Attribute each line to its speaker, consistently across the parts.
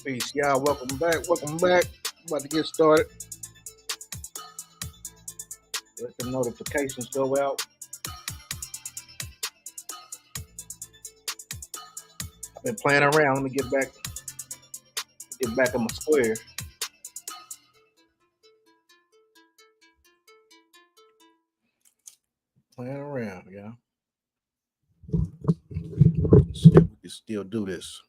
Speaker 1: Peace, y'all. Welcome back. Welcome back. About to get started. Let the notifications go out. I've been playing around. Let me get back in my square. Playing around, yeah. Let's see if we can still do this.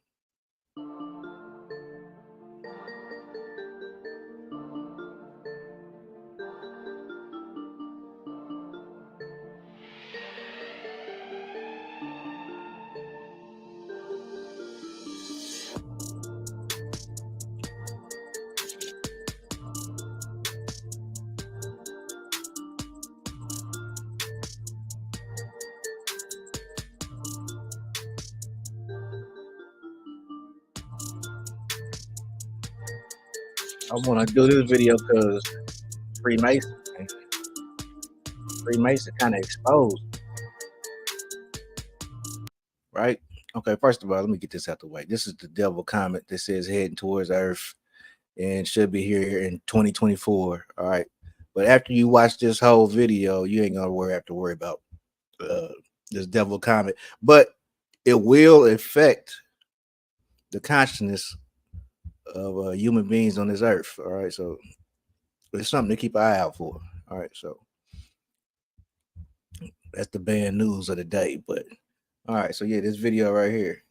Speaker 1: I want to do this video because Freemason kind of exposed, right? Okay, first of all, let me get this out the way. This is the devil comet that says heading towards Earth and should be here in 2024. All right, but after you watch this whole video, you ain't gonna have to worry about this devil comet, but it will affect the consciousness of human beings on this earth. All right, so it's something to keep an eye out for. All right, so that's the bad news of the day. But all right, so yeah, this video right here.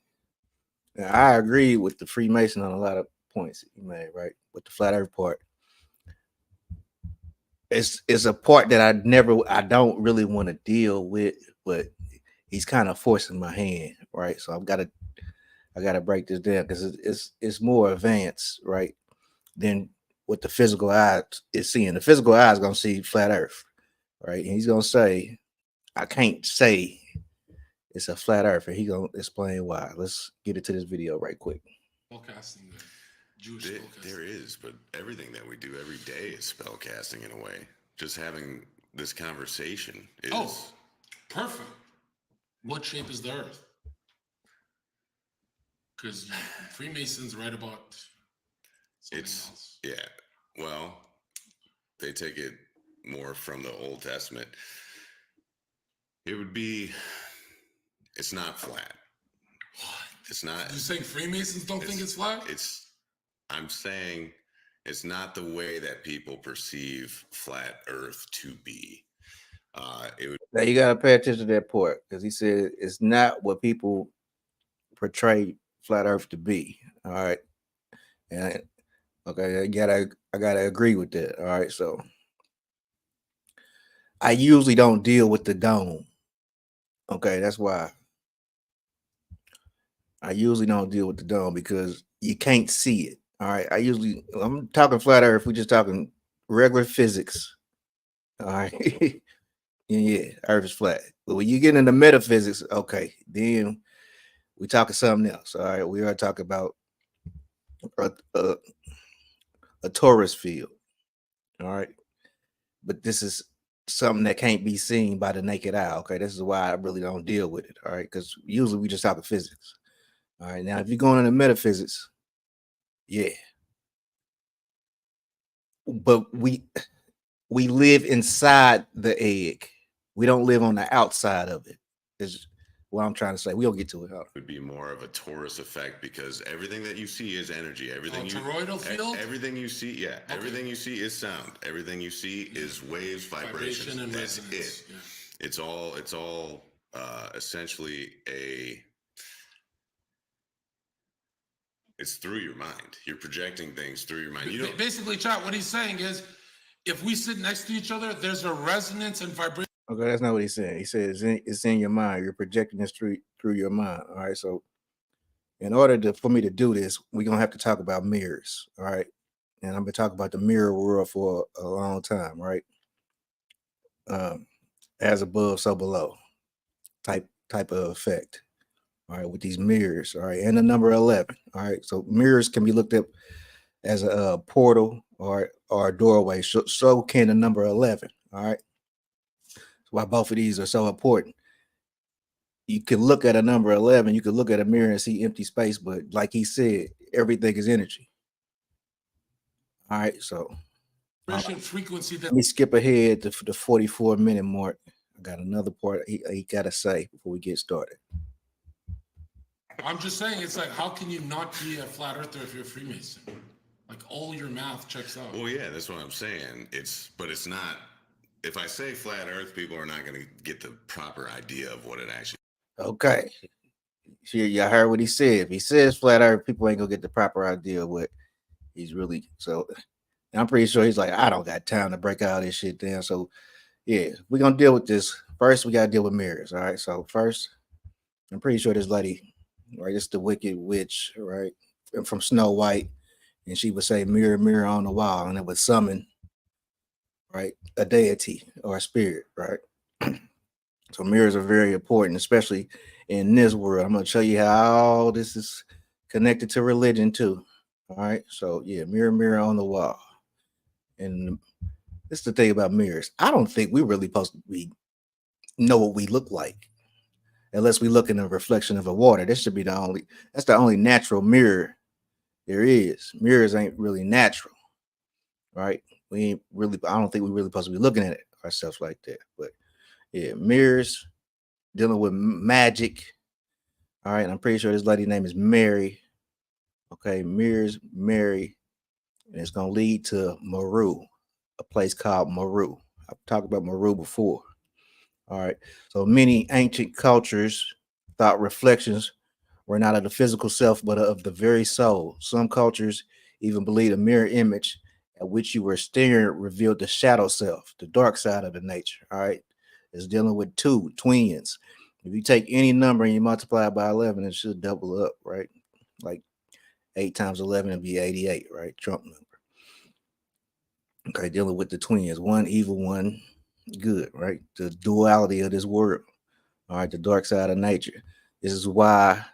Speaker 1: Now, I agree with the Freemason on a lot of points he made, right? With the flat earth part. It's a part that I don't really want to deal with, but he's kind of forcing my hand, right? So I gotta break this down because it's more advanced, right, than what the physical eye is seeing. The physical eye is gonna see flat Earth, right? And he's gonna say, "I can't say it's a flat Earth," and he's gonna explain why. Let's get into this video right quick.
Speaker 2: Spellcasting,
Speaker 3: there is, but everything that we do every day is spellcasting in a way. Just having this conversation is
Speaker 2: perfect. What shape is the Earth? Because Freemasons write about else.
Speaker 3: Yeah. Well, they take it more from the Old Testament. It would be. It's not flat.
Speaker 2: What?
Speaker 3: It's not.
Speaker 2: You saying Freemasons don't think it's flat?
Speaker 3: I'm saying it's not the way that people perceive flat Earth to be.
Speaker 1: Now you gotta pay attention to that part because he said it's not what people portray flat Earth to be. All right, and okay, I gotta agree with that. All right, so I usually don't deal with the dome. Okay, that's why I usually don't deal with the dome because you can't see it. All right, I'm talking flat Earth. We're just talking regular physics. All right, yeah, Earth is flat. But when you get into metaphysics, okay, then we talking something else. All right, we are talking about a torus field. All right, but this is something that can't be seen by the naked eye. Okay, this is why I really don't deal with it. All right, because usually we just talking physics. All right, now if you're going into metaphysics, yeah, but we live inside the egg. We don't live on the outside of it. Is what I'm trying to say. We'll get to it.
Speaker 3: It would be more of a torus effect because everything that you see is energy.
Speaker 2: Toroidal field?
Speaker 3: Everything you see, yeah. Okay. Everything you see is sound. Everything you see is waves, vibrations.
Speaker 2: And
Speaker 3: that's
Speaker 2: resonance.
Speaker 3: it. Yeah. It's all essentially it's through your mind. You're projecting things through your mind.
Speaker 2: Basically, chat, what he's saying is if we sit next to each other, there's a resonance and vibration.
Speaker 1: Okay, that's not what he's saying. He says it's in your mind. You're projecting this through your mind. All right. So in order for me to do this, we're gonna have to talk about mirrors. All right. And I've been talking about the mirror world for a long time, right? As above, so below type of effect. All right, with these mirrors, all right, and the number 11. All right, so mirrors can be looked at as a portal or a doorway. So can the number 11. All right, that's why both of these are so important. You can look at a number 11, you can look at a mirror and see empty space, but like he said, everything is energy. All right, so
Speaker 2: vibration frequency that
Speaker 1: let me skip ahead to the 44-minute mark. I got another part he got to say before we get started.
Speaker 2: I'm just saying, it's like, how can you not be a flat earther if you're a Freemason? Like, all your math checks out.
Speaker 3: Well, yeah, that's what I'm saying. But it's not. If I say flat Earth, people are not going to get the proper idea of what it actually.
Speaker 1: Okay, y'all heard what he said. If he says flat earth, people ain't gonna get the proper idea of what he's really. So I'm pretty sure he's like, I don't got time to break all this shit down. So yeah, we're gonna deal with this. First, we gotta deal with mirrors. All right. So first, I'm pretty sure this lady, right, it's the Wicked Witch, right, from Snow White, and she would say, "Mirror, mirror on the wall," and it would summon, right, a deity or a spirit, right. So mirrors are very important, especially in this world. I'm going to show you how all this is connected to religion too. All right. So yeah, mirror, mirror on the wall. And this is the thing about mirrors. I don't think we're really supposed to know what we look like unless we look in the reflection of a water. This should be that's the only natural mirror there is. Mirrors ain't really natural, right? We ain't really, I don't think we're really supposed to be looking at it ourselves like that. But yeah, mirrors, dealing with magic. All right, I'm pretty sure this lady's name is Mary. Okay, mirrors, Mary, and it's gonna lead to Meru, a place called Meru. I've talked about Meru before. All right, so many ancient cultures thought reflections were not of the physical self, but of the very soul. Some cultures even believed a mirror image at which you were staring revealed the shadow self, the dark side of the nature. All right, it's dealing with twins. If you take any number and you multiply it by 11, it should double up, right? Like 8 times 11 would be 88, right? Trump number. Okay, dealing with the twins, one evil, one good, right? The duality of this world, all right? The dark side of nature. This is why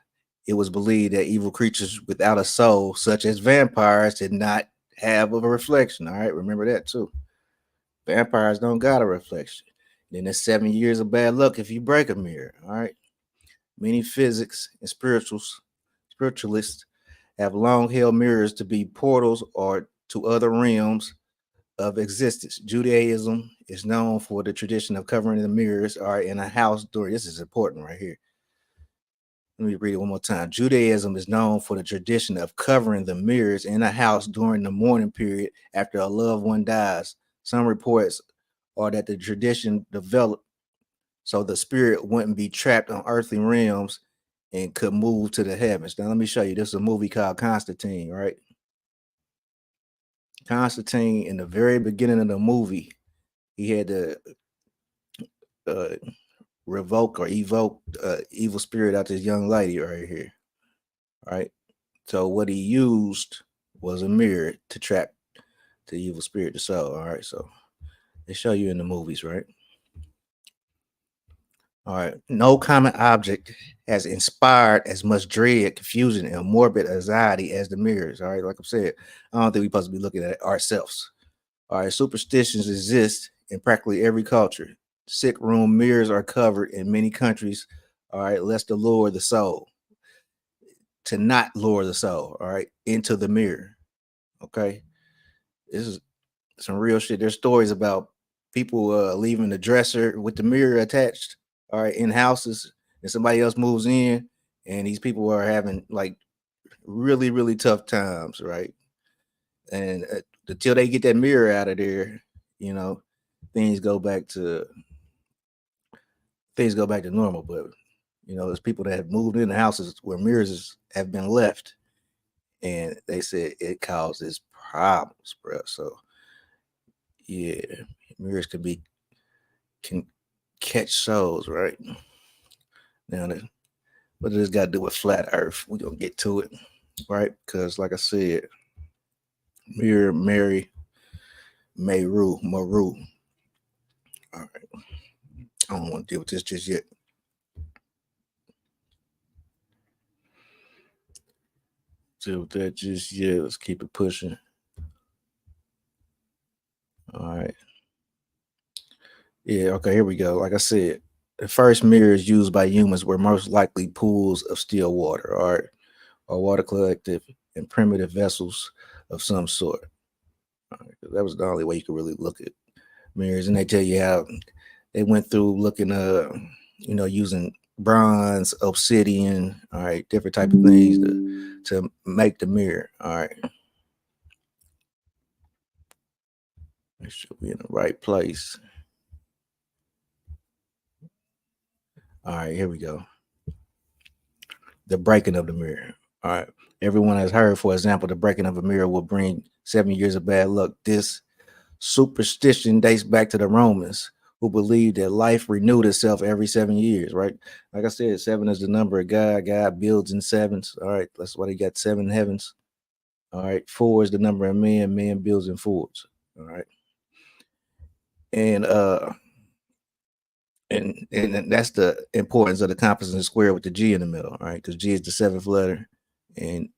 Speaker 1: it was believed that evil creatures without a soul, such as vampires, did not have a reflection, all right? Remember that too. Vampires don't got a reflection. Then there's 7 years of bad luck if you break a mirror, all right? Many physics and spiritualists have long held mirrors to be portals or to other realms of existence. Judaism is known for the tradition of covering the mirrors or in a house during. This is important right here. Let me read it one more time. Judaism is known for the tradition of covering the mirrors in a house during the mourning period after a loved one dies. Some reports are that the tradition developed so the spirit wouldn't be trapped on earthly realms and could move to the heavens. Now, let me show you. This is a movie called Constantine, right? Constantine, in the very beginning of the movie, he had to revoke or evoke evil spirit out this young lady right here, right? So what he used was a mirror to trap the evil spirit, the soul, all right? So they show you in the movies, right? All right. No common object has inspired as much dread, confusion, and morbid anxiety as the mirrors. All right. Like I said, I don't think we're supposed to be looking at ourselves. All right. Superstitions exist in practically every culture. Sick room mirrors are covered in many countries. All right. Lest to lure the soul, to not lure the soul, all right, into the mirror. Okay. This is some real shit. There's stories about people leaving the dresser with the mirror attached, all right, in houses, and somebody else moves in, and these people are having like really, really tough times, right? And until they get that mirror out of there, you know, things go back to normal. But you know, there's people that have moved into houses where mirrors have been left, and they said it causes problems, bro. So yeah, mirrors can catch souls, right? Now, what does this got to do with flat Earth? We're gonna get to it, right? Because, like I said, Mirror, Mary, Meru. All right, I don't want to deal with this just yet. Deal with that just yet. Let's keep it pushing. All right. Yeah. Okay. Here we go. Like I said, the first mirrors used by humans were most likely pools of still water, or water collected and primitive vessels of some sort. That was the only way you could really look at mirrors. And they tell you how they went through looking, using bronze, obsidian, all right, different type of things to make the mirror. All right. It should be in the right place. All right, here we go. The breaking of the mirror. All right. Everyone has heard, for example, the breaking of a mirror will bring 7 years of bad luck. This superstition dates back to the Romans, who believed that life renewed itself every 7 years, right? Like I said, 7 is the number of God. God builds in sevens. All right. That's why they got 7 heavens. All right. 4 is the number of man. Man builds in fours. All right. And and that's the importance of the compass and the square with the G in the middle, right? Because G is the 7th letter, and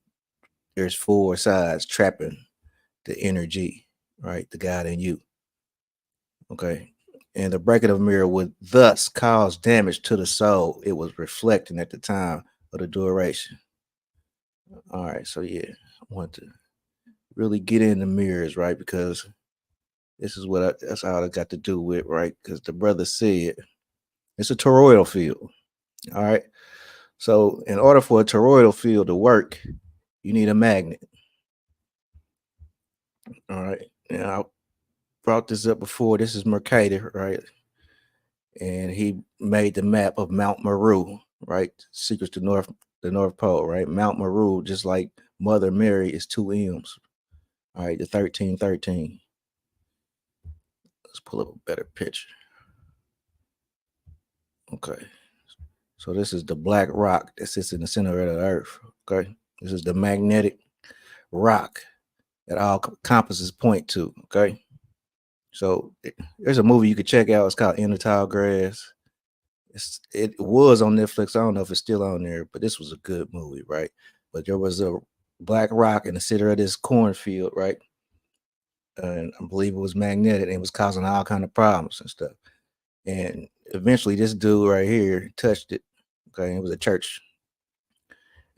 Speaker 1: there's 4 sides trapping the energy, right? The God in you. Okay. And the breaking of a mirror would thus cause damage to the soul it was reflecting at the time of the duration. All right. So yeah, I want to really get in the mirrors, right? Because this is that's all I got to do with, right? Because the brother said it's a toroidal field. All right. So in order for a toroidal field to work, you need a magnet. All right. And I brought this up before. This is Mercator, right? And he made the map of Mount Meru, right? Secrets to the North Pole, right? Mount Meru, just like Mother Mary, is 2 M's. All right, the 1313. Let's pull up a better picture. Okay. So this is the black rock that sits in the center of the earth. Okay. This is the magnetic rock that all compasses point to. Okay. So there's a movie you could check out. It's called In the Tall Grass. It was on Netflix. I don't know if it's still on there, but this was a good movie, right? But there was a black rock in the center of this cornfield, right? And I believe it was magnetic and it was causing all kind of problems and stuff. And eventually this dude right here touched it. Okay, it was a church.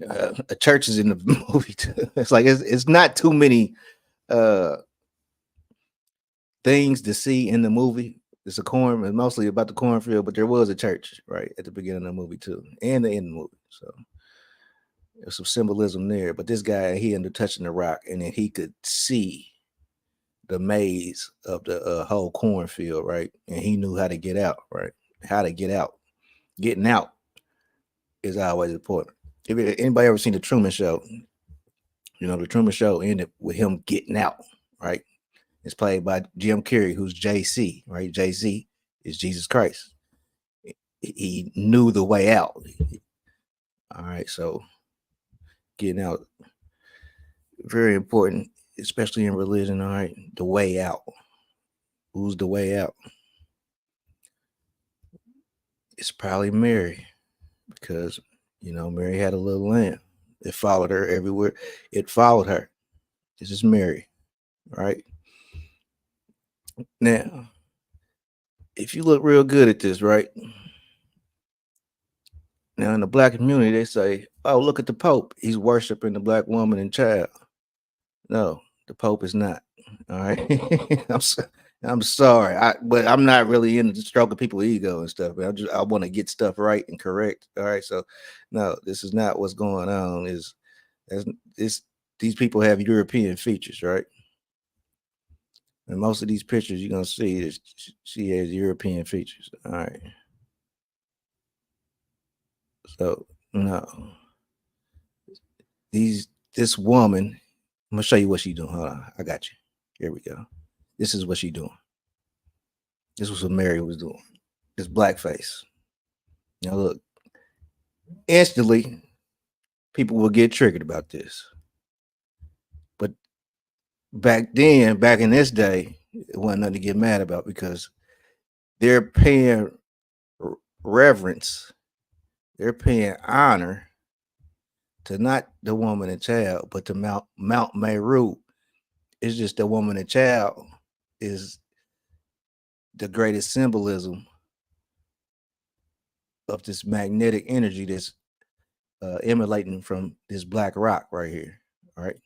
Speaker 1: A church is in the movie too. It's like it's not too many uh things to see in the movie. It's mostly about the cornfield, but there was a church right at the beginning of the movie too, and the end of the movie. So there's some symbolism there. But this guy, he ended up touching the rock, and then he could see the maze of the whole cornfield, right? And he knew how to get out, right? How to get out. Getting out is always important. If anybody ever seen the Truman Show, the Truman Show ended with him getting out, right? It's played by Jim Carrey, who's JC, right? JC is Jesus Christ. He knew the way out. All right, so getting out, very important, especially in religion. All right, the way out. Who's the way out? It's probably Mary, because Mary had a little lamb. It followed her everywhere. It followed her. This is Mary, right? Now, if you look real good at this, right? Now, in the black community, they say, "Oh, look at the Pope. He's worshiping the black woman and child." No, the Pope is not. All right. I'm sorry. But I'm not really into stroking people's ego and stuff. I want to get stuff right and correct. All right. So no, this is not what's going on. These people have European features, right? And most of these pictures you're gonna see is she has European features. All right. So no. This woman, I'm gonna show you what she's doing. Hold on, I got you. Here we go. This is what she's doing. This was what Mary was doing. This blackface. Now look, instantly people will get triggered about this. But back in this day, it wasn't nothing to get mad about because they're paying reverence, they're paying honor to not the woman and child, but to Mount Meru. It's just the woman and child is the greatest symbolism of this magnetic energy that's emanating from this black rock right here. All right.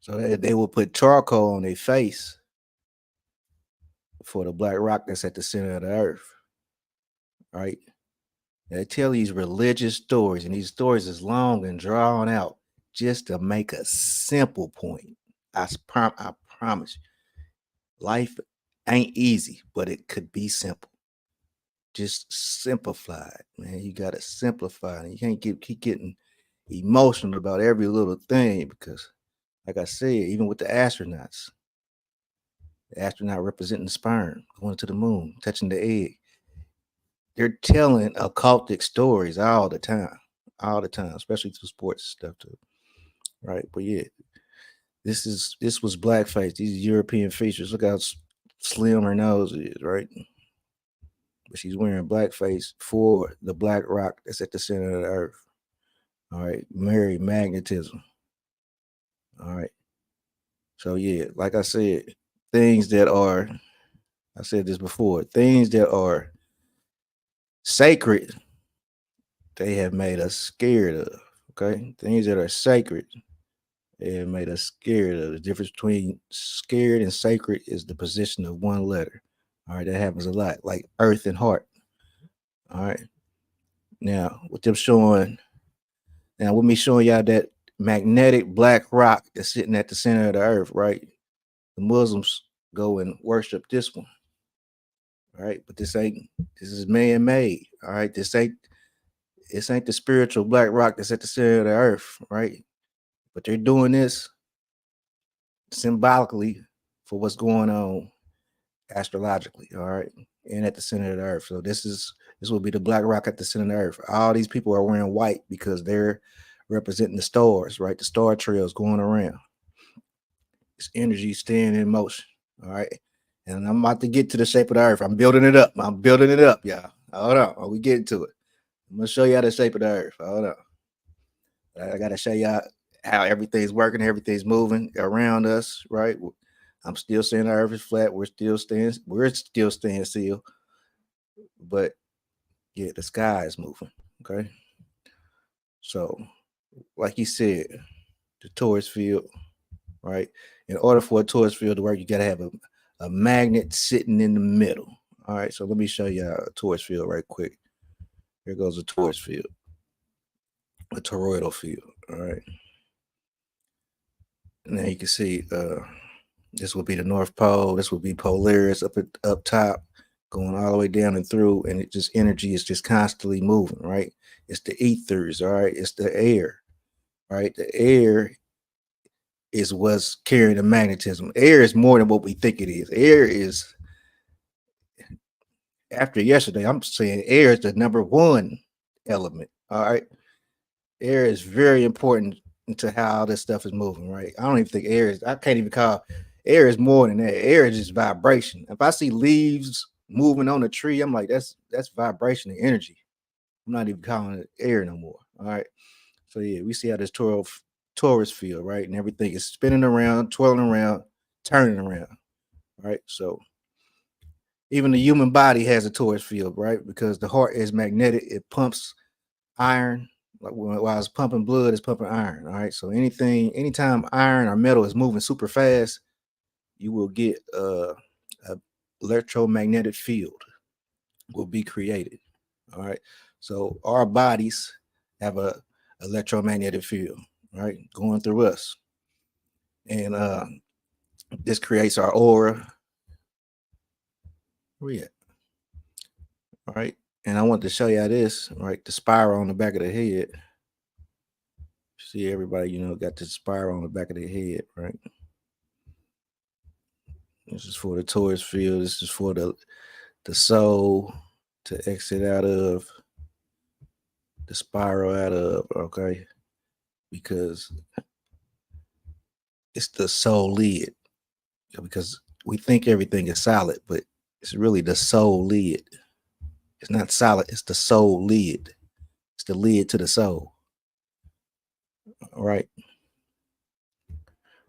Speaker 1: So they will put charcoal on their face for the black rock that's at the center of the earth. Right. They tell these religious stories, and these stories is long and drawn out just to make a simple point. I promise you, life ain't easy, but it could be simple. Just simplify it, man. You gotta simplify it. You can't keep getting emotional about every little thing because, like I said, even with the astronauts, the astronaut representing the sperm going to the moon, touching the egg, they're telling occultic stories all the time, especially through sports stuff too, right? But yeah, this was blackface. These European features. Look how slim her nose is, right? But she's wearing blackface for the black rock that's at the center of the earth. All right, Mary magnetism. All right. So yeah, like I said, things that are, I said this before, things that are sacred, they have made us scared of. Okay, things that are sacred, they have made us scared of. The difference between scared and sacred is the position of one letter. All right, that happens a lot, like earth and heart. All right. Now, with them showing, now with me showing y'all that magnetic black rock that's sitting at the center of the earth, right? The Muslims go and worship this one. All right, but this is man-made. All right, this ain't the spiritual black rock that's at the center of the earth, right? But they're doing this symbolically for what's going on astrologically, all right, and at the center of the earth. So this will be the black rock at the center of the earth. All these people are wearing white because they're representing the stars, right? The star trails going around. It's energy staying in motion. All right. And I'm about to get to the shape of the earth. I'm building it up. Y'all. Hold on. We getting to it. I'm gonna show y'all the shape of the earth. Hold on. I gotta show y'all how everything's working, everything's moving around us, right? I'm still saying the earth is flat. We're still staying still. But yeah, the sky is moving. Okay. So, like you said, the torus field, right? In order for a torus field to work, you gotta have a magnet sitting in the middle. All right, so let me show you a torus field right quick. Here goes a torus field, a toroidal field. All right. Now you can see this will be the North Pole. This will be Polaris up top, going all the way down and through, and it just energy is just constantly moving, right? It's the ethers, all right. It's the air, right? The air is what's carrying the magnetism. Air is more than what we think it is. Air is, after yesterday, I'm saying air is the number one element. All right. Air is very important to how this stuff is moving, right? I don't even think I can't even call air is more than that. Air is just vibration. If I see leaves moving on a tree, I'm like, that's vibration and energy. I'm not even calling it air no more. All right. So yeah, we see how this torus field, right? And everything is spinning around, twirling around, turning around. Right. So even the human body has a torus field, right? Because the heart is magnetic, it pumps iron. Like while it's pumping blood, it's pumping iron. All right. So anytime iron or metal is moving super fast, you will get a electromagnetic field will be created. All right. So our bodies have a electromagnetic field, right, going through us. And this creates our aura. Where we at? All right. And I want to show you this, right? The spiral on the back of the head. See, everybody, got the spiral on the back of their head, right? This is for the torus field. This is for the soul to exit out of, the spiral out of, okay? Because it's the soul lid. Because we think everything is solid, but it's really the soul lid. It's not solid, it's the soul lid. It's the lid to the soul. All right.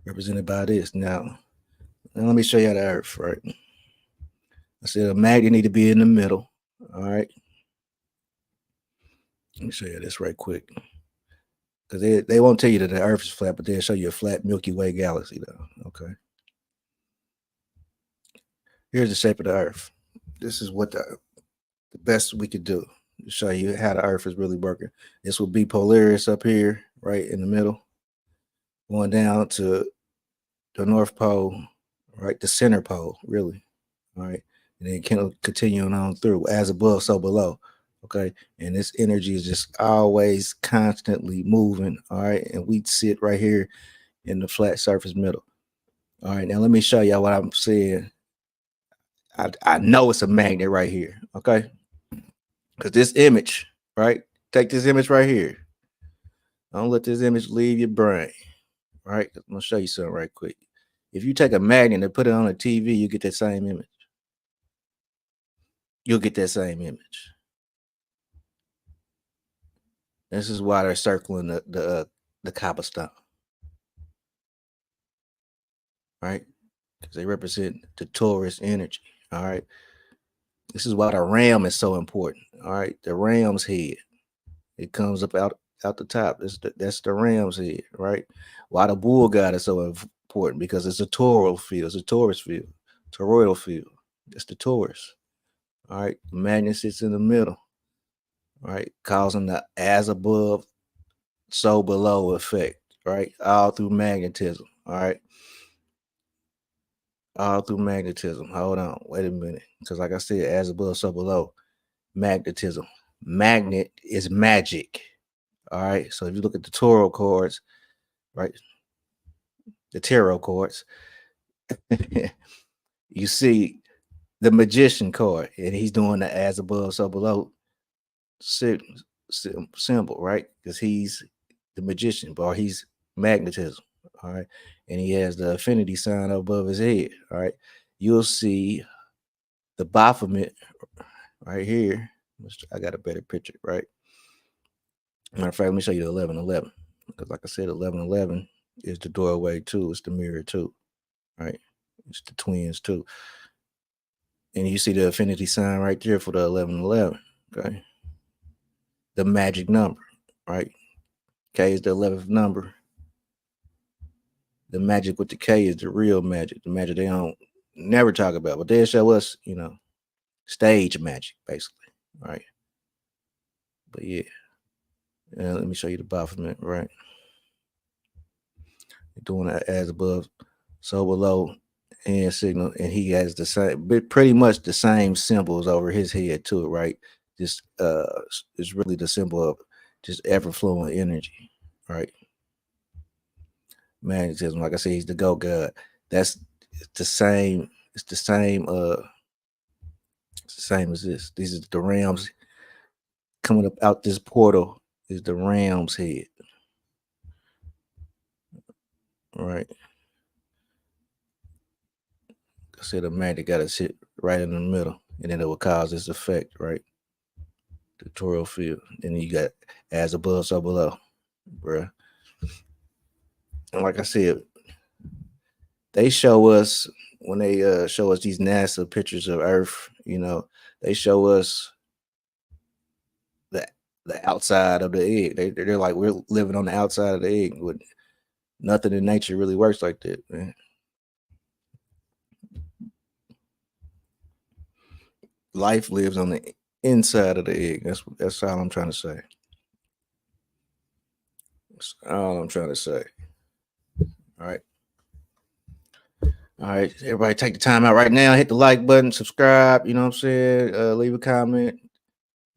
Speaker 1: Represented by this. Now let me show you the earth, right? I said a magnet need to be in the middle. All right. Let me show you this right quick. Because they won't tell you that the Earth is flat, but they'll show you a flat Milky Way galaxy, though. Okay. Here's the shape of the Earth. This is what the best we could do to show you how the Earth is really working. This would be Polaris up here, right in the middle, going down to the North Pole, right, the center pole, really. All right. And then continuing on through as above, so below. Okay. And this energy is just always constantly moving. All right. And we sit right here in the flat surface middle. All right. Now let me show y'all what I'm saying. I know it's a magnet right here. Okay. Because this image, right? Take this image right here. Don't let this image leave your brain. Right? I'm gonna show you something right quick. If you take a magnet and put it on a TV, you get that same image. You'll get that same image. This is why they're circling the cobblestone, right? Because they represent the Taurus energy. All right. This is why the ram is so important. All right. The ram's head. It comes up out the top. That's the ram's head, right? Why the bull god is so important? Because it's a toroidal field. It's a Taurus field. Toroidal field. It's the Taurus. All right. The magnet sits in the middle, right? Causing the as above, so below effect, right? All through magnetism. All right. All through magnetism. Hold on. Wait a minute. Because like I said, as above, so below. Magnetism. Magnet is magic. All right. So if you look at the tarot cards, right? The tarot cards, you see the magician card, and he's doing the as above, so below symbol, right? Because he's the magician, or he's magnetism. All right. And he has the affinity sign above his head. All right. You'll see the Baphomet right here. I got a better picture, right? Matter of fact, let me show you the 1111. Because like I said, 1111 is the doorway too. It's the mirror too, right? It's the twins too. And you see the affinity sign right there for the 1111, okay? The magic number, right? K is the 11th number. The magic with the K is the real magic. The magic they don't never talk about, but they'll show us, stage magic, basically, right? But yeah, let me show you the Baphomet, right? Doing that as above, so below, hand signal, and he has the same, pretty much the same symbols over his head too, right? Just it's really the symbol of just ever flowing energy, right? Magnetism, like I said, he's the go god. That's the same. It's the same. It's the same as this. These are the rams coming up out this portal. Is the ram's head, right? I said the magnet got to sit right in the middle, and then it will cause this effect, right? The toroidal field. Then you got as above, so below, bruh. And like I said, they show us when they show us these NASA pictures of Earth, they show us the outside of the egg. They're like, we're living on the outside of the egg. With nothing in nature really works like that, man. Life lives on the inside of the egg. That's all I'm trying to say. That's all I'm trying to say. All right. All right. Everybody take the time out right now. Hit the like button, subscribe. You know what I'm saying? Leave a comment.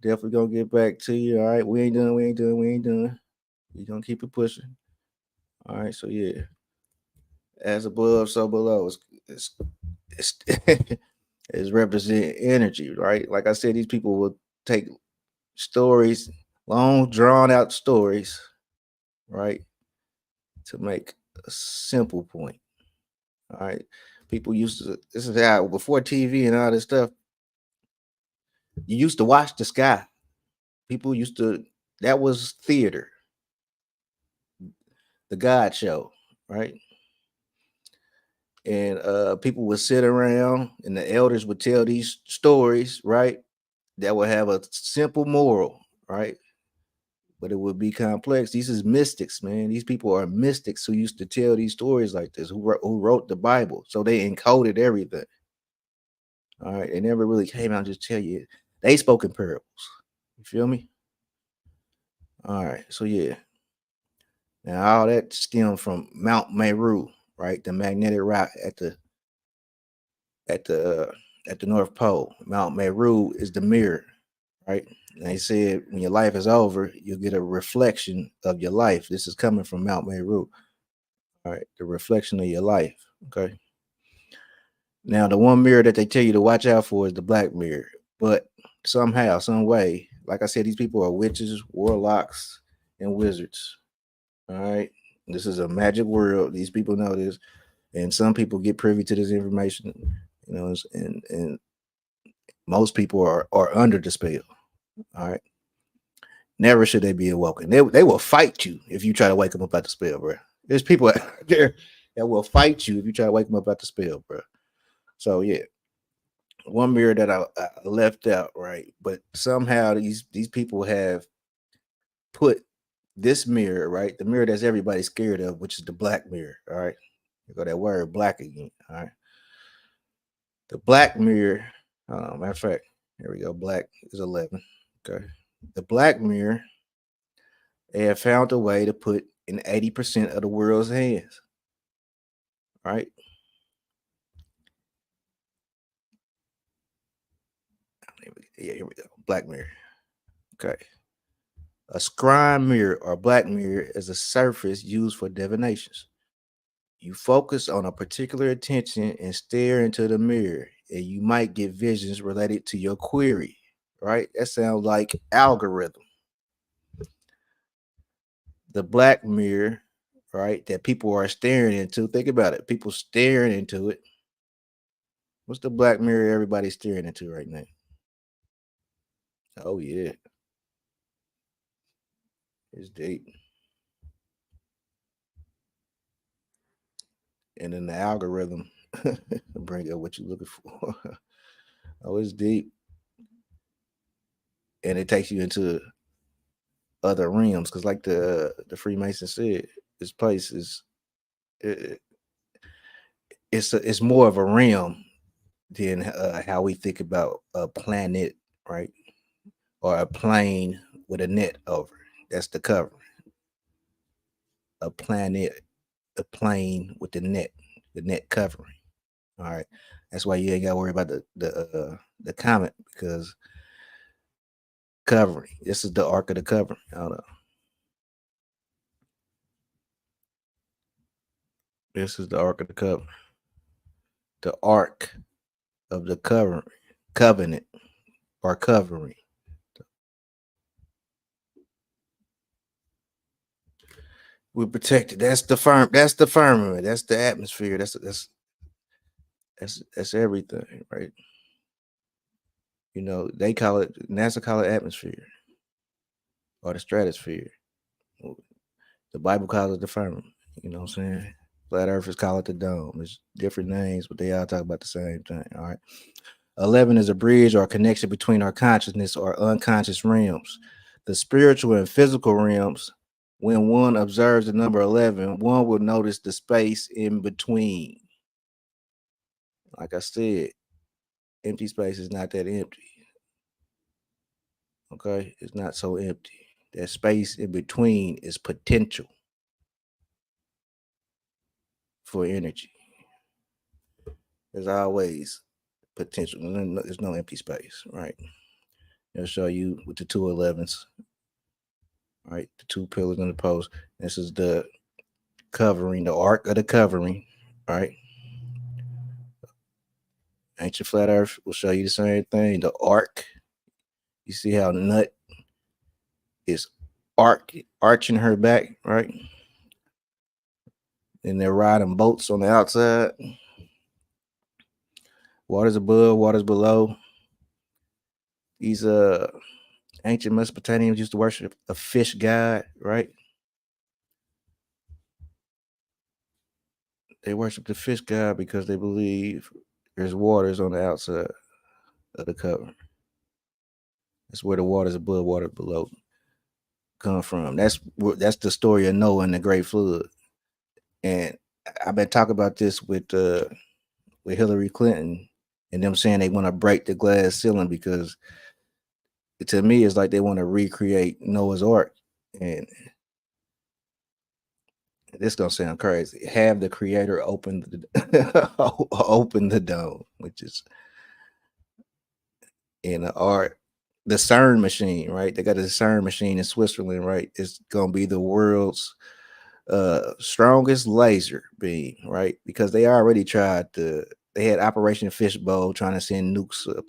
Speaker 1: Definitely gonna get back to you. All right. We ain't done. We gonna keep it pushing. All right. So yeah. As above, so below. It's is represent energy, right? Like I said, these people will take stories, long drawn out stories, right, to make a simple point. All right. People used to, this is how before TV and all this stuff, you used to watch the sky. People used to, that was theater, the God show, right? And people would sit around and the elders would tell these stories, right? That would have a simple moral, right? but it would be complex. These is mystics, man. These people are mystics who used to tell these stories like this, who wrote the Bible. So they encoded everything. All right. They never really came out and just tell you. They spoke in parables. You feel me? All right. So yeah. Now all that stemmed from Mount Meru, right? The magnetic rock at the at the North Pole. Mount Meru is the mirror, right? And they said when your life is over, you'll get a reflection of your life. This is coming from Mount Meru. All right, the reflection of your life. Okay. Now the one mirror that they tell you to watch out for is the black mirror. But somehow, some way, like I said, these people are witches, warlocks, and wizards. All right. This is a magic world. These people know this. And some people get privy to this information, and most people are under the spell. All right. Never should they be awoken. They will fight you if you try to wake them up out the spell, bro. There's people out there that will fight you if you try to wake them up out the spell, bro. So yeah, one mirror that I left out, right? But somehow these people have put this mirror, right? The mirror that's everybody's scared of, which is the black mirror. All right. You go that word black again. All right. The black mirror, matter of fact, here we go. Black is 11. Okay. The black mirror, they have found a way to put in 80% of the world's hands. Right? Yeah, here we go. Black mirror. Okay. A scrying mirror or black mirror is a surface used for divinations. You focus on a particular attention and stare into the mirror, and you might get visions related to your query. Right? That sounds like algorithm. The black mirror, right, that people are staring into. Think about it. People staring into it. What's the black mirror everybody's staring into right now? Oh yeah. It's deep. And then the algorithm bring up what you're looking for. Oh, it's deep. And it takes you into other realms. Cause like the Freemason said, this place is it, it's more of a realm than how we think about a planet, right? Or a plane with a net over. That's the cover. A planet, a plane with the net covering. All right. That's why you ain't got to worry about the comet because covering. This is the arc of the covering. I don't know. This is the arc of the cover. The arc of the covenant or covering. We're protected. That's the firmament. That's the atmosphere. That's everything, right? You know, they call it NASA call it atmosphere or the stratosphere. The Bible calls it the firmament. You know what I'm saying? Flat earthers call it the dome. It's different names, but they all talk about the same thing. All right. 11 is a bridge or a connection between our consciousness or unconscious realms. The spiritual and physical realms, when one observes the number 11, one will notice the space in between. Like I said, empty space is not that empty. Okay, it's not so empty. That space in between is potential for energy. There's always potential. There's no empty space, right? It'll show you with the 211s, right? The two pillars in the post. This is the covering, the arc of the covering, right? Ancient flat earth will show you the same thing. The arc. You see how Nut is arching her back, right? And they're riding boats on the outside. Waters above, waters below. These ancient Mesopotamians used to worship a fish god, right? They worship the fish god because they believe there's waters on the outside of the cover. That's where the water's above, water below. come from. That's the story of Noah and the Great Flood. And I've been talking about this with Hillary Clinton and them saying they want to break the glass ceiling because to me it's like they want to recreate Noah's Ark. And this gonna sound crazy. Have the creator open open the dome, which is in the art. The CERN machine, right? They got a CERN machine in Switzerland, right? It's gonna be the world's strongest laser beam, right? Because they already tried they had Operation Fishbowl trying to send nukes up,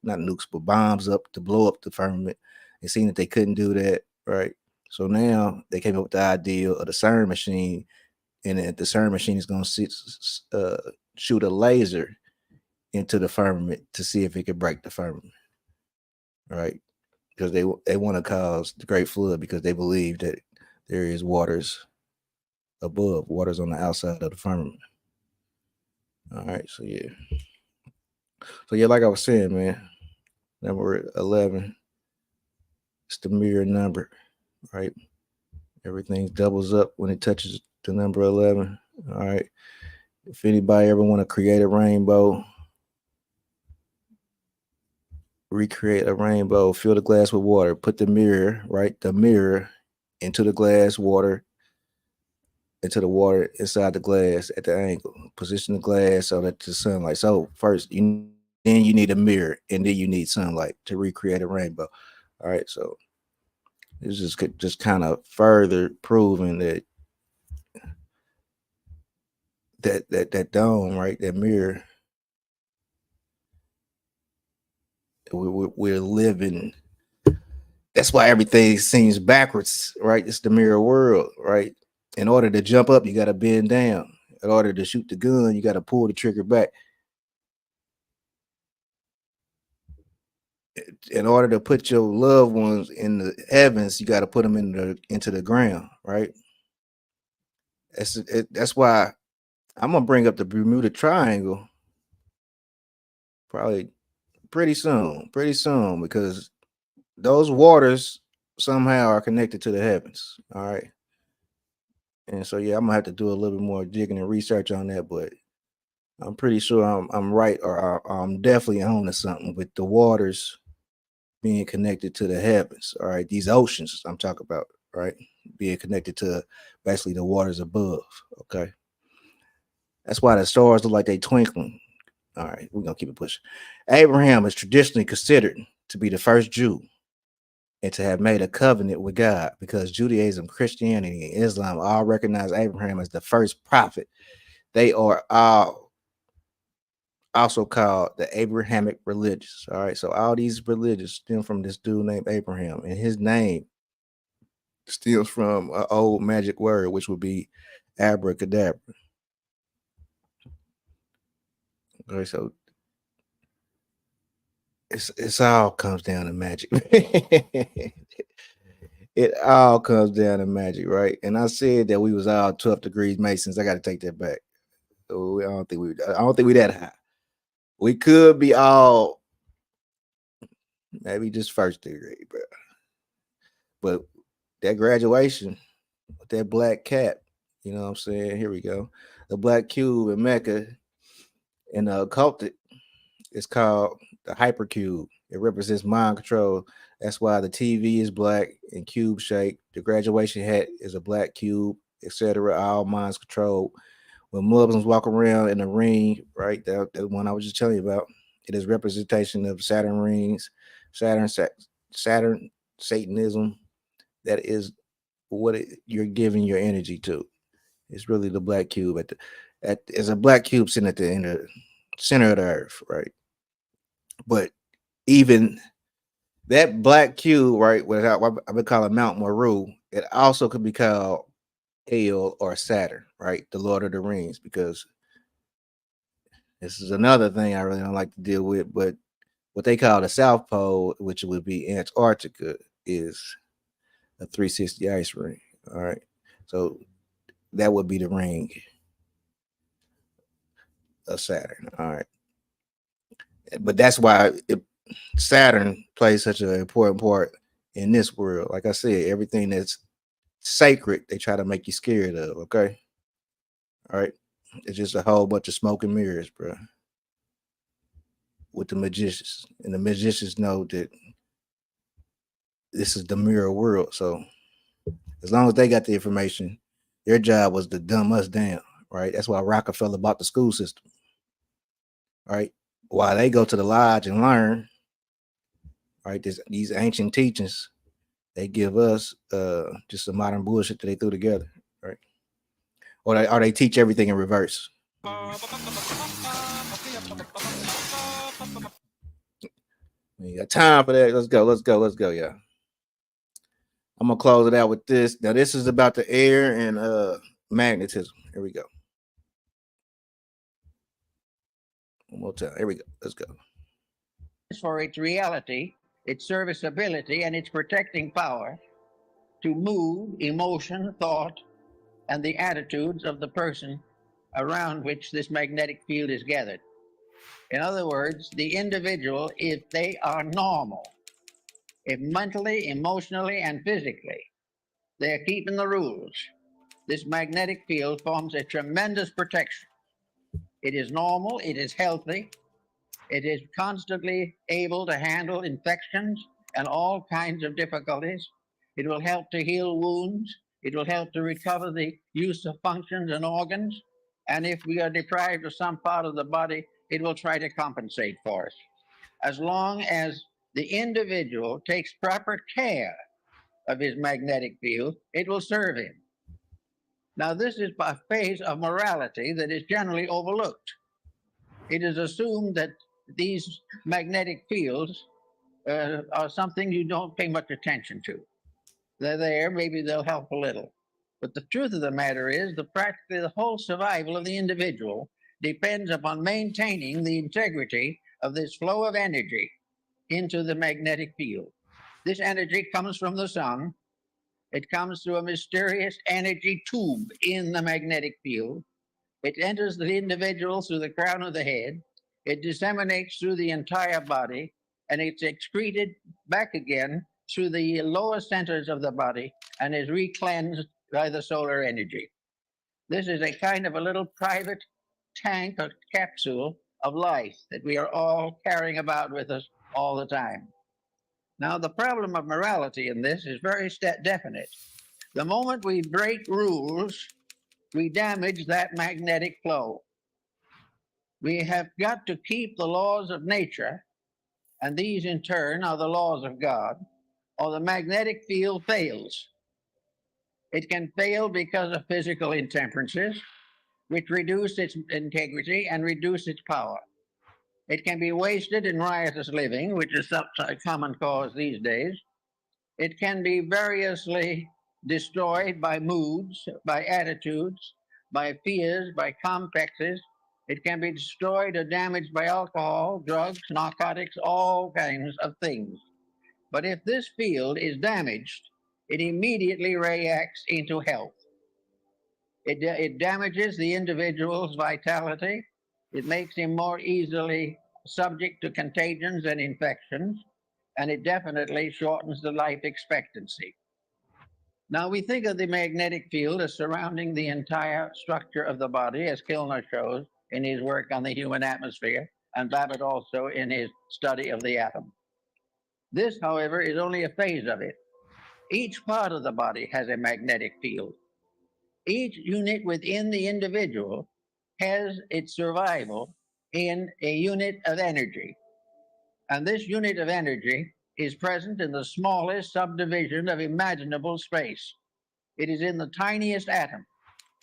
Speaker 1: not nukes, but bombs up to blow up the firmament. They seen that they couldn't do that, right? So now they came up with the idea of the CERN machine, and that the CERN machine is going to shoot a laser into the firmament to see if it could break the firmament, right? Because they want to cause the Great Flood because they believe that there is waters above, waters on the outside of the firmament. All right, so yeah, like I was saying, man, number 11, it's the mirror number, right? Everything doubles up when it touches the number 11. All right. If anybody ever want to create a rainbow, recreate a rainbow, fill the glass with water, put the mirror, right? The mirror into the glass, water, into the water inside the glass at the angle. Position the glass so that the sunlight. So first, then you need a mirror, and then you need sunlight to recreate a rainbow. All right. So this is just kind of further proving that dome, right? That mirror. We're living. That's why everything seems backwards, right? It's the mirror world, right? In order to jump up, you got to bend down. In order to shoot the gun, you got to pull the trigger back. In order to put your loved ones in the heavens, you got to put them into the ground, right? That's why I'm gonna bring up the Bermuda Triangle probably pretty soon, because those waters somehow are connected to the heavens. All right. And so yeah, I'm gonna have to do a little bit more digging and research on that, but I'm pretty sure I'm right, or I'm definitely on to something with the waters being connected to the heavens. All right, these oceans I'm talking about, right, being connected to basically the waters above. Okay, that's why the stars look like they twinkling. All right, we're gonna keep it pushing. Abraham is traditionally considered to be the first Jew and to have made a covenant with God because Judaism, Christianity, and Islam all recognize Abraham as the first prophet. They are all also called the Abrahamic religions. All right, so all these religions stem from this dude named Abraham, and his name stems from an old magic word, which would be abracadabra. Okay, so it's all comes down to magic. It all comes down to magic, right? And I said that we was all 12 degrees Masons. I got to take that back. I don't think we that high. We could be all maybe just first degree, but that graduation with that black cap, you know what I'm saying? Here we go. The black cube in Mecca in the occult is called the hypercube. It represents mind control. That's why the TV is black and cube shaped. The graduation hat is a black cube, etc. All minds controlled. When Muslims walk around in the ring, right? That one I was just telling you about, it is representation of Saturn rings, Saturn, Satanism. That is what you're giving your energy to. It's really the black cube as a black cube sitting at the end of center of the earth, right? But even that black cube, right? What I would call it Mount Meru, it also could be called El or Saturn, right? The Lord of the Rings, because this is another thing I really don't like to deal with. But what they call the South Pole, which would be Antarctica, is a 360 ice ring. All right. So that would be the ring of Saturn. All right. But that's why Saturn plays such an important part in this world. Like I said, everything that's sacred, they try to make you scared of. Okay. All right. It's just a whole bunch of smoke and mirrors, bro. With the magicians. And the magicians know that this is the mirror world. So as long as they got the information, their job was to dumb us down. Right. That's why Rockefeller bought the school system. Right. While they go to the lodge and learn, right, these ancient teachings, they give us just some modern bullshit that they threw together. Right. Or they teach everything in reverse. We got time for that. Let's go, y'all. I'm gonna close it out with this. Now, this is about the air and magnetism. Here we go. One more time. Here we go. Let's go.
Speaker 4: For its reality, its serviceability, and its protecting power to move emotion, thought, and the attitudes of the person around which this magnetic field is gathered. In other words, the individual, if they are normal, if mentally, emotionally, and physically, they're keeping the rules, this magnetic field forms a tremendous protection. It is normal, it is healthy, it is constantly able to handle infections and all kinds of difficulties. It will help to heal wounds. It will help to recover the use of functions and organs. And if we are deprived of some part of the body, it will try to compensate for us. As long as the individual takes proper care of his magnetic field, it will serve him. Now, this is a phase of morality that is generally overlooked. It is assumed that these magnetic fields are something you don't pay much attention to. They're there, maybe they'll help a little. But the truth of the matter is that practically the whole survival of the individual depends upon maintaining the integrity of this flow of energy into the magnetic field. This energy comes from the sun. It comes through a mysterious energy tube in the magnetic field. It enters the individual through the crown of the head. It disseminates through the entire body, and it's excreted back again through the lower centers of the body and is recleansed by the solar energy. This is a kind of a little private tank or capsule of life that we are all carrying about with us all the time. Now, the problem of morality in this is very definite. The moment we break rules, we damage that magnetic flow. We have got to keep the laws of nature, and these in turn are the laws of God, or the magnetic field fails. It can fail because of physical intemperances, which reduce its integrity and reduce its power. It can be wasted in riotous living, which is a common cause these days. It can be variously destroyed by moods, by attitudes, by fears, by complexes. It can be destroyed or damaged by alcohol, drugs, narcotics, all kinds of things. But if this field is damaged, it immediately reacts into health. It damages the individual's vitality. It makes him more easily subject to contagions and infections, and it definitely shortens the life expectancy. Now, we think of the magnetic field as surrounding the entire structure of the body, as Kilner shows in his work on the human atmosphere, and Babbitt also in his study of the atom. This, however, is only a phase of it. Each part of the body has a magnetic field. Each unit within the individual has its survival in a unit of energy. And this unit of energy is present in the smallest subdivision of imaginable space. It is in the tiniest atom.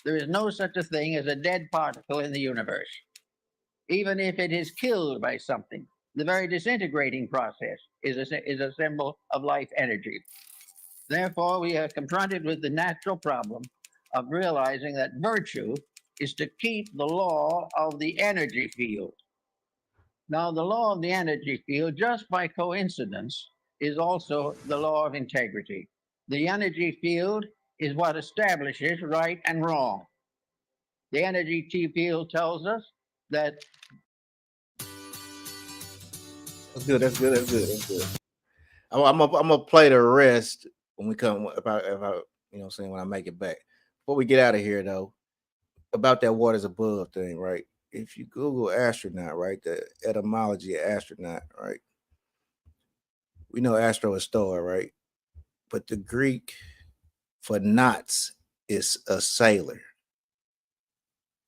Speaker 4: There is no such a thing as a dead particle in the universe. Even if it is killed by something, the very disintegrating process is a symbol of life energy. Therefore, we are confronted with the natural problem of realizing that virtue is to keep the law of the energy field. Now, the law of the energy field, just by coincidence, is also the law of integrity. The energy field is what establishes right and wrong. The energy field tells us that.
Speaker 1: That's good. I'm gonna play the rest when we come if I you know what I'm saying, when I make it back. Before we get out of here though, about that waters above thing, right? If you Google astronaut, right, the etymology of astronaut, right? We know astro is star, right? But the Greek for knots is a sailor,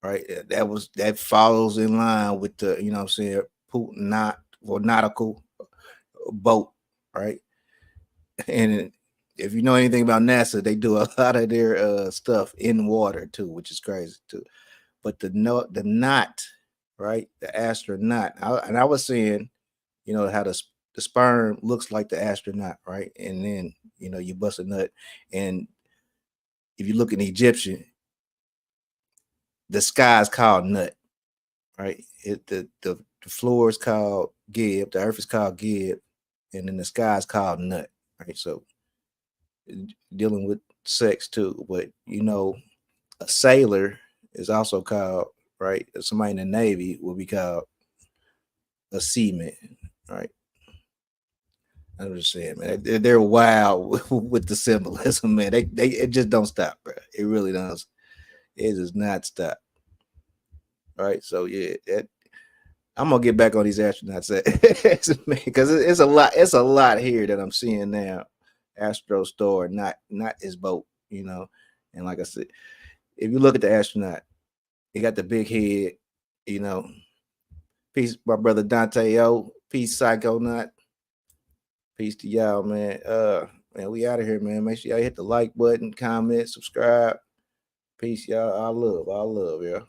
Speaker 1: right? That follows in line with the, you know what I'm saying, knot or nautical boat, right? And if you know anything about NASA, they do a lot of their stuff in water too, which is crazy too. But the knot, right? The astronaut. And I was saying, you know, how the sperm looks like the astronaut, right? And then, you know, you bust a nut. And if you look in Egyptian, the sky is called nut, right? The floor is called Gib, the earth is called Gib, and then the sky is called nut, right? So dealing with sex too, but you know, a sailor is also called, right? Somebody in the Navy will be called a seaman, right? I'm just saying, man, they're wild with the symbolism, man. They it just don't stop, bro. It really does. It does not stop. Right. So yeah, I'm gonna get back on these astronauts, because it's a lot. It's a lot here that I'm seeing now. Astro Store, not his boat, you know. And like I said, if you look at the astronaut, he got the big head, you know. Peace, my brother Dante O. Peace, Psychonaut. Peace to y'all, man. Man, we out of here, man. Make sure y'all hit the like button, comment, subscribe. Peace, y'all. All love, y'all.